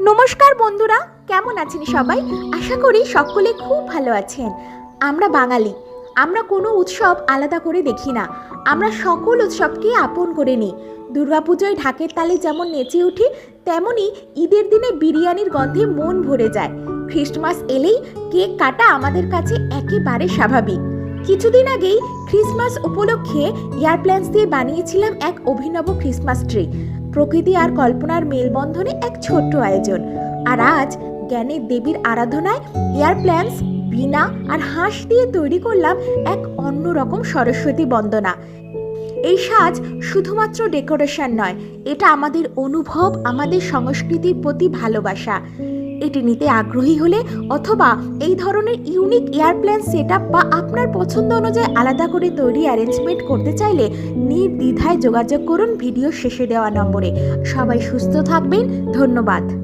নমস্কার বন্ধুরা, কেমন আছেন সবাই? আশা করি সকলে খুব ভালো আছেন। আমরা বাঙালি, আমরা কোনো উৎসব আলাদা করে দেখি না। আমরা সকল উৎসবকে আপন করে নিই। দুর্গাপুজোয় ঢাকের তালে যেমন নেচে উঠি, তেমনি ঈদের দিনে বিরিয়ানির গন্ধে মন ভরে যায়। খ্রিস্টমাস এলেই কেক কাটা আমাদের কাছে একেবারে স্বাভাবিক। কিছুদিন আগেই ক্রিসমাস উপলক্ষে এয়ারপ্লেন্স দিয়ে বানিয়েছিলাম এক অভিনব ক্রিসমাস ট্রি। প্রকৃতি আর কল্পনার মেলবন্ধনে এক ছোট্ট আয়োজন। আর আজ জ্ঞানের দেবীর আরাধনায় এয়ারপ্লেন্স, বীণা আর হাঁস দিয়ে তৈরি করলাম এক অন্যরকম সরস্বতী বন্দনা। এই সাজ শুধুমাত্র ডেকোরেশন নয়, এটা আমাদের অনুভব, আমাদের সংস্কৃতির প্রতি ভালোবাসা। এটি নিতে আগ্রহী হলে অথবা এই ধরনের ইউনিক এয়ারপ্লেন সেটআপ বা আপনার পছন্দ অনুযায়ী আলাদা করে তৈরি অ্যারেঞ্জমেন্ট করতে চাইলে নির্দ্বিধায় যোগাযোগ করুন ভিডিও শেষে দেওয়া নম্বরে। সবাই সুস্থ থাকবেন, ধন্যবাদ।